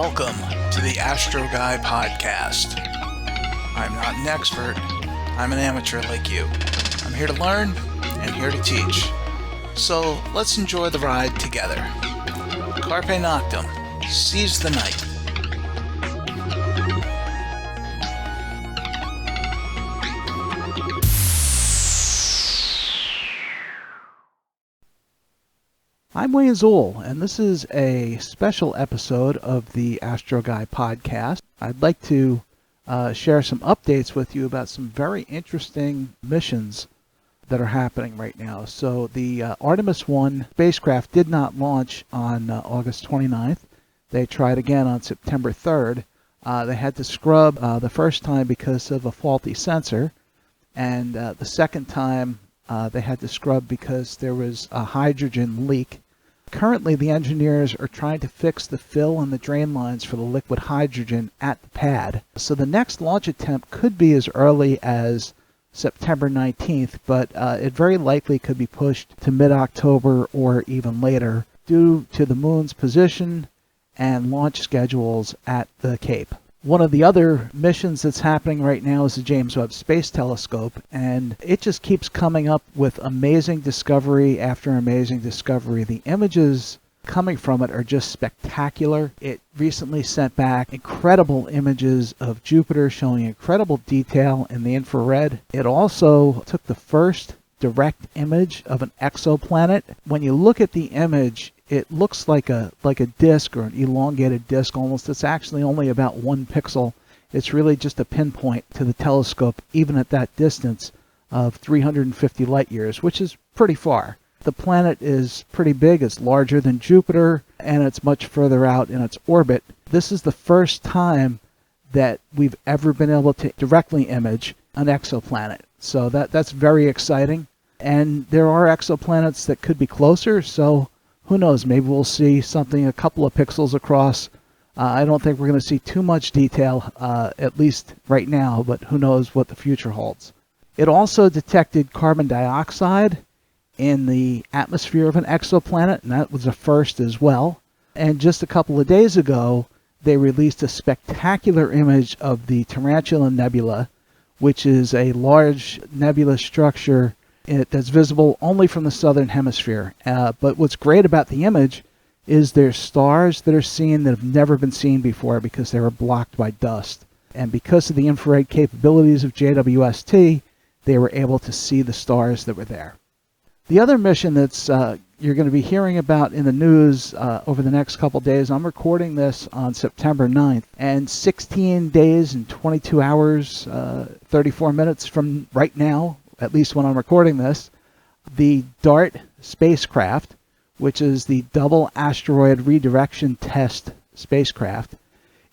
Welcome to the Astro Guy podcast. I'm not an expert, I'm an amateur like you. I'm here to learn and here to teach. So let's enjoy the ride together. Carpe Noctem, seize the night. I'm Wayne Zool, and this is a special episode of the Astro Guy podcast. I'd like to share some updates with you about some very interesting missions that are happening right now. So the Artemis I spacecraft did not launch on August 29th. They tried again on September 3rd. They had to scrub the first time because of a faulty sensor, and the second time they had to scrub because there was a hydrogen leak. Currently, the engineers are trying to fix the fill and the drain lines for the liquid hydrogen at the pad. So the next launch attempt could be as early as September 19th, but it very likely could be pushed to mid-October or even later due to the moon's position and launch schedules at the Cape. One of the other missions that's happening right now is the James Webb Space Telescope, and it just keeps coming up with amazing discovery after amazing discovery. The images coming from it are just spectacular. It recently sent back incredible images of Jupiter showing incredible detail in the infrared. It also took the first direct image of an exoplanet. When you look at the image, it looks like a disc or an elongated disc almost. It's actually only about 1 pixel. It's really just a pinpoint to the telescope, even at that distance of 350 light years, which is pretty far. The planet is pretty big. It's larger than Jupiter, and it's much further out in its orbit. This is the first time that we've ever been able to directly image an exoplanet. So that's very exciting. And there are exoplanets that could be closer, so who knows, maybe we'll see something a couple of pixels across. I don't think we're going to see too much detail, at least right now, but who knows what the future holds. It also detected carbon dioxide in the atmosphere of an exoplanet, and that was a first as well. And just a couple of days ago, they released a spectacular image of the Tarantula Nebula, which is a large nebulous structure that's visible only from the southern hemisphere. But what's great about the image is there's stars that are seen that have never been seen before because they were blocked by dust. And because of the infrared capabilities of JWST, they were able to see the stars that were there. The other mission that's you're going to be hearing about in the news over the next couple days, I'm recording this on September 9th, and 16 days and 22 hours, 34 minutes from right now, at least when I'm recording this, the DART spacecraft, which is the Double Asteroid Redirection Test spacecraft,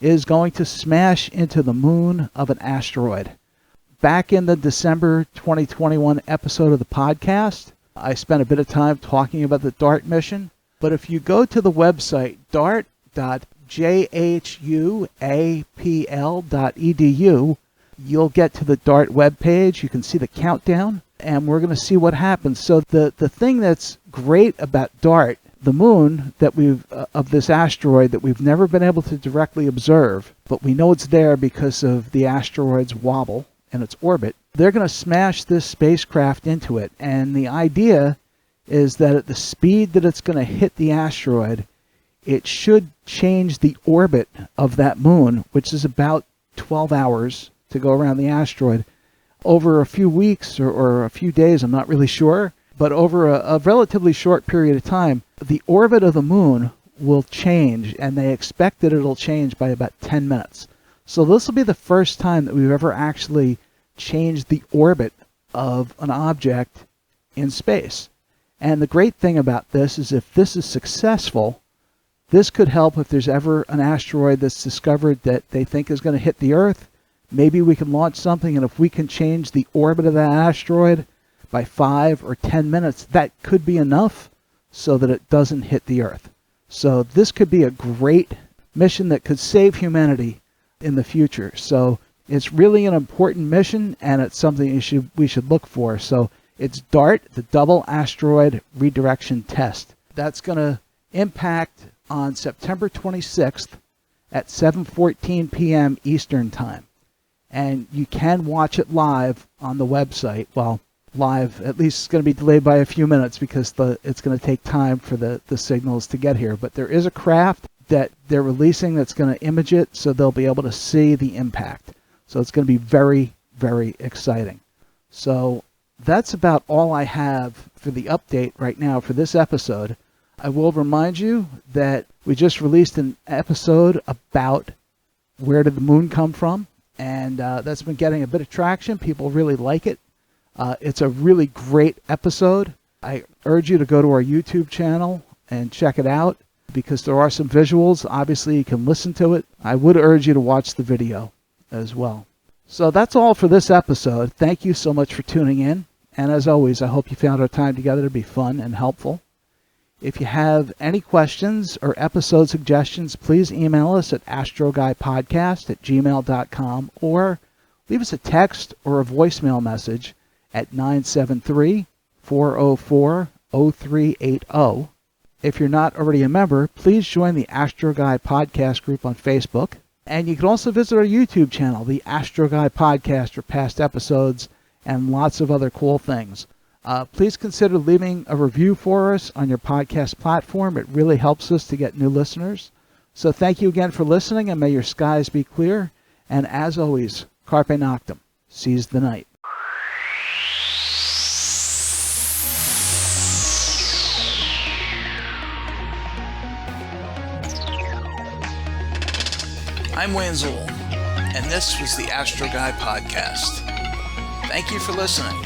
is going to smash into the moon of an asteroid. Back in the December 2021 episode of the podcast, I spent a bit of time talking about the DART mission, but if you go to the website dart.jhuapl.edu, you'll get to the DART webpage. You can see the countdown, and we're going to see what happens. So the thing that's great about DART, the moon that of this asteroid that we've never been able to directly observe, but we know it's there because of the asteroid's wobble in its orbit, they're going to smash this spacecraft into it. And the idea is that at the speed that it's going to hit the asteroid, it should change the orbit of that moon, which is about 12 hours to go around the asteroid. Over a few weeks or a few days, I'm not really sure, but over a relatively short period of time, the orbit of the moon will change, and they expect that it'll change by about 10 minutes. So this will be the first time that we've ever actually changed the orbit of an object in space. And the great thing about this is if this is successful, this could help if there's ever an asteroid that's discovered that they think is going to hit the Earth. Maybe we can launch something, and if we can change the orbit of that asteroid by 5 or 10 minutes, that could be enough so that it doesn't hit the Earth. So this could be a great mission that could save humanity in the future. So it's really an important mission, and it's something we should look for. So it's DART, the Double Asteroid Redirection Test. That's going to impact on September 26th at 7:14 p.m. Eastern Time. And you can watch it live on the website. Well, live, at least it's going to be delayed by a few minutes because it's going to take time for the signals to get here. But there is a craft that they're releasing that's going to image it so they'll be able to see the impact. So it's going to be very, very exciting. So that's about all I have for the update right now for this episode. I will remind you that we just released an episode about where did the moon come from, and that's been getting a bit of traction. People really like it. It's a really great episode. I urge you to go to our YouTube channel and check it out because there are some visuals. Obviously, you can listen to it. I would urge you to watch the video as well. So that's all for this episode. Thank you so much for tuning in. And as always, I hope you found our time together to be fun and helpful. If you have any questions or episode suggestions, please email us at astroguypodcast@gmail.com or leave us a text or a voicemail message at 973-404-0380. If you're not already a member, please join the Astro Guy Podcast group on Facebook. And you can also visit our YouTube channel, the Astro Guy Podcast, for past episodes and lots of other cool things. Please consider leaving a review for us on your podcast platform. It really helps us to get new listeners. So thank you again for listening, and may your skies be clear. And as always, carpe noctem, seize the night. I'm Wayne Zool, and this was the Astro Guy Podcast. Thank you for listening.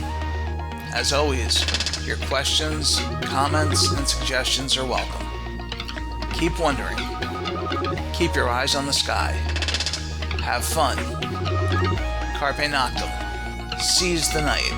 As always, your questions, comments, and suggestions are welcome. Keep wondering. Keep your eyes on the sky. Have fun. Carpe noctem. Seize the night.